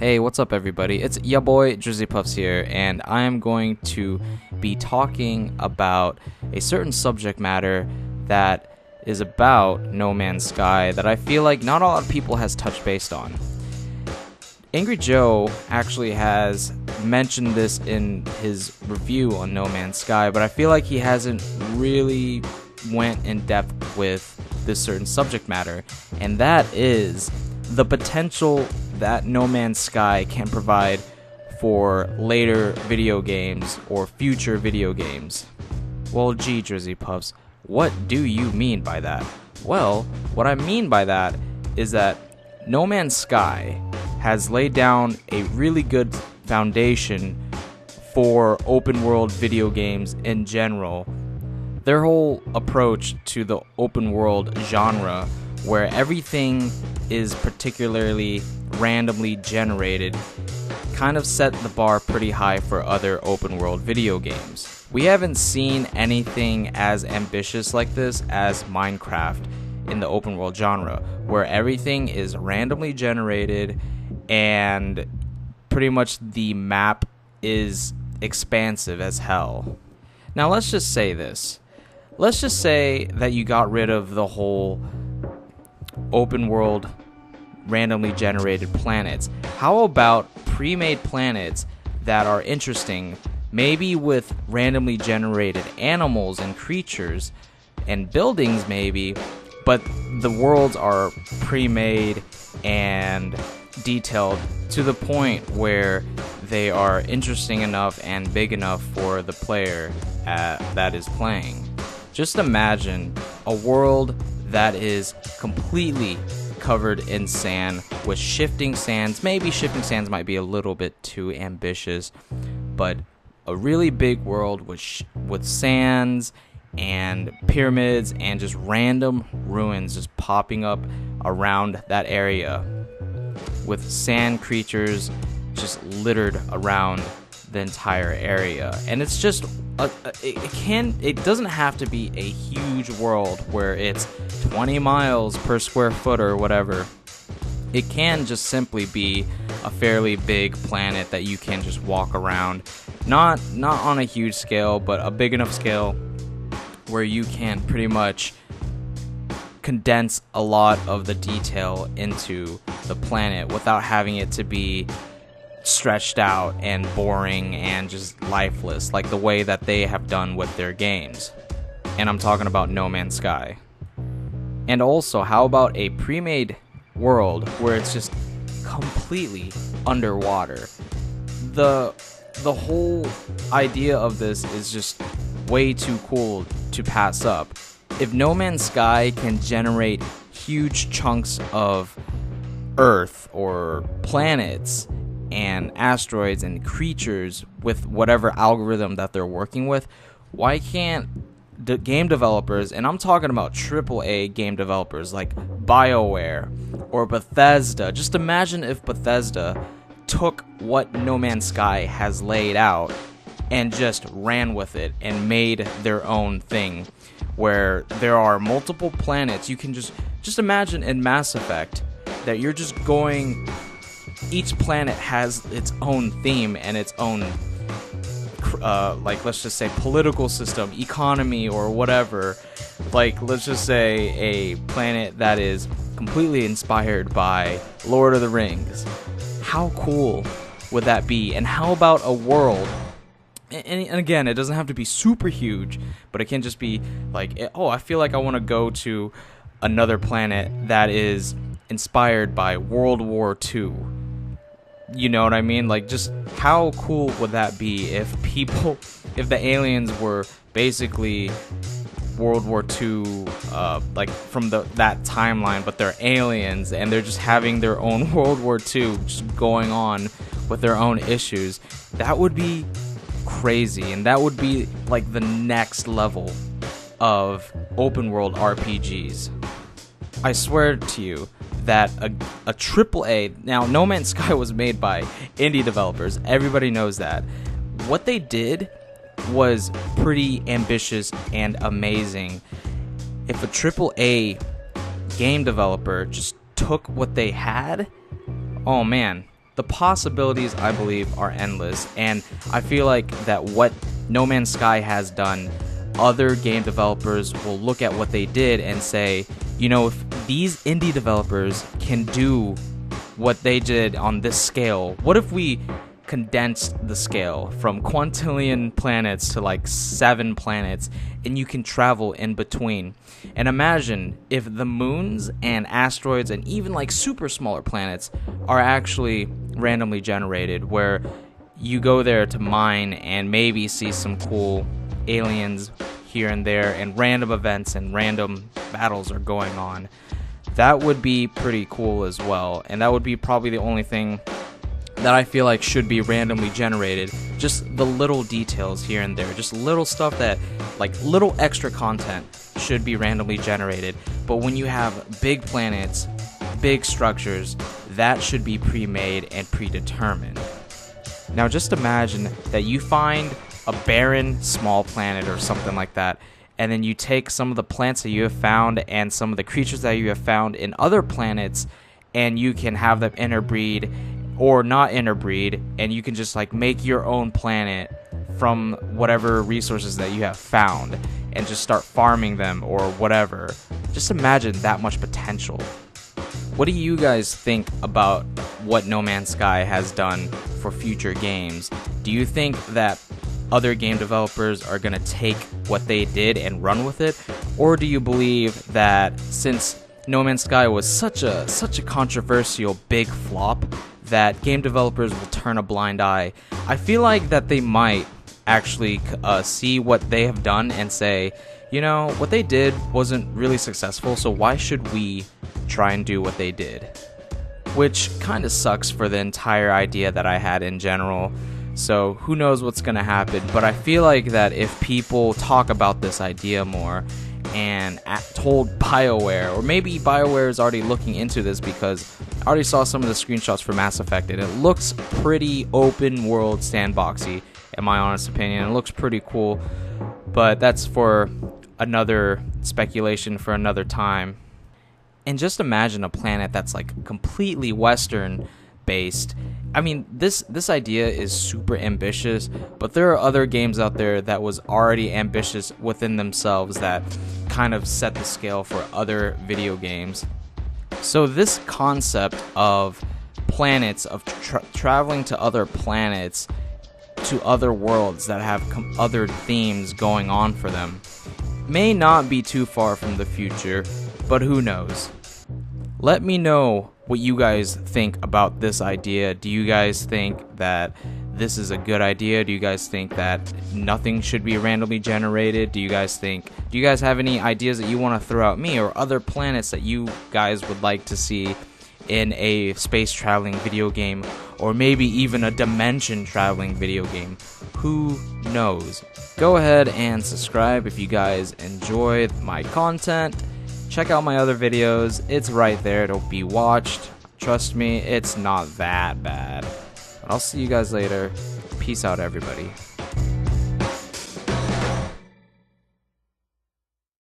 Hey, what's up everybody? It's ya boy Drizzypuffs here, and I am going to be talking about a certain subject matter that is about No Man's Sky that I feel like not a lot of people has touched base on. Angry Joe actually has mentioned this in his review on No Man's Sky, but I feel like he hasn't really went in depth with this certain subject matter, and that is the potential that No Man's Sky can provide for later video games or future video games. Well, gee, Drizzypuffs, what do you mean by that? Well, what I mean by that is that No Man's Sky has laid down a really good foundation for open world video games in general. Their whole approach to the open world genre, where everything is particularly randomly generated, kind of set the bar pretty high for other open world video games. We haven't seen anything as ambitious like this as Minecraft in the open world genre, where everything is randomly generated and pretty much the map is expansive as hell. Now let's just say this. Let's just say that you got rid of the whole open world randomly generated planets. How about pre-made planets that are interesting, maybe with randomly generated animals and creatures and buildings maybe, but the worlds are pre-made and detailed to the point where they are interesting enough and big enough for the player that is playing. Just imagine a world that is completely covered in sand with shifting sands. Maybe shifting sands might be a little bit too ambitious, but a really big world with sands and pyramids and just random ruins just popping up around that area, with sand creatures just littered around the entire area. And it's just it doesn't have to be a huge world where it's 20 miles per square foot or whatever. It can just simply be a fairly big planet that you can just walk around, not on a huge scale, but a big enough scale where you can pretty much condense a lot of the detail into the planet without having it to be stretched out and boring and just lifeless like the way that they have done with their games. And I'm talking about No Man's Sky. And also, how about a pre-made world where it's just completely underwater? The whole idea of this is just way too cool to pass up. If No Man's Sky can generate huge chunks of Earth or planets and asteroids and creatures with whatever algorithm that they're working with, why can't the game developers, and I'm talking about AAA game developers like BioWare or Bethesda, just imagine if Bethesda took what No Man's Sky has laid out and just ran with it and made their own thing, where there are multiple planets. You can just imagine in Mass Effect that you're just going, each planet has its own theme and its own like, let's just say political system, economy, or whatever. Like, let's just say a planet that is completely inspired by Lord of the Rings. How cool would that be? And how about a world, and again, it doesn't have to be super huge, but it can just be like, oh, I feel like I want to go to another planet that is inspired by World War II. You know what I mean? Like, just how cool would that be if the aliens were basically World War II, like from that timeline, but they're aliens and they're just having their own World War II just going on with their own issues. That would be crazy, and that would be like the next level of open world RPGs. I swear to you that a AAA, now No Man's Sky was made by indie developers, everybody knows that. What they did was pretty ambitious and amazing. If a AAA game developer just took what they had, oh man, the possibilities, I believe, are endless, and I feel like that what No Man's Sky has done, other game developers will look at what they did and say, you know, if these indie developers can do what they did on this scale, what if we condensed the scale from quintillion planets to like 7 planets, and you can travel in between? And imagine if the moons and asteroids and even like super smaller planets are actually randomly generated, where you go there to mine and maybe see some cool aliens here and there, and random events and random battles are going on. That would be pretty cool as well, and that would be probably the only thing that I feel like should be randomly generated. Just the little details here and there, just little stuff that, like little extra content, should be randomly generated. But when you have big planets, big structures, that should be pre-made and predetermined. Now just imagine that you find a barren small planet or something like that, and then you take some of the plants that you have found and some of the creatures that you have found in other planets, and you can have them interbreed or not interbreed, and you can just like make your own planet from whatever resources that you have found and just start farming them or whatever. Just imagine that much potential. What do you guys think about what No Man's Sky has done for future games? Do you think that other game developers are going to take what they did and run with it? Or do you believe that since No Man's Sky was such a controversial big flop, that game developers will turn a blind eye? I feel like that they might actually see what they have done and say, you know, what they did wasn't really successful, so why should we try and do what they did? Which kind of sucks for the entire idea that I had in general. So who knows what's going to happen, but I feel like that if people talk about this idea more and told BioWare, or maybe BioWare is already looking into this, because I already saw some of the screenshots for Mass Effect and it looks pretty open world sandboxy, in my honest opinion. It looks pretty cool, but that's for another speculation for another time. And just imagine a planet that's like completely Western based. I mean, this idea is super ambitious, but there are other games out there that was already ambitious within themselves that kind of set the scale for other video games. So this concept of planets, of traveling to other planets, to other worlds that have other themes going on for them, may not be too far from the future, but who knows? Let me know what you guys think about this idea. Do you guys think that this is a good idea? Do you guys think that nothing should be randomly generated? Do you guys have any ideas that you want to throw at me, or other planets that you guys would like to see in a space traveling video game, or maybe even a dimension traveling video game? Who knows? Go ahead and subscribe if you guys enjoy my content. Check out my other videos. It's right there to be watched. Trust me, it's not that bad. I'll see you guys later. Peace out, everybody.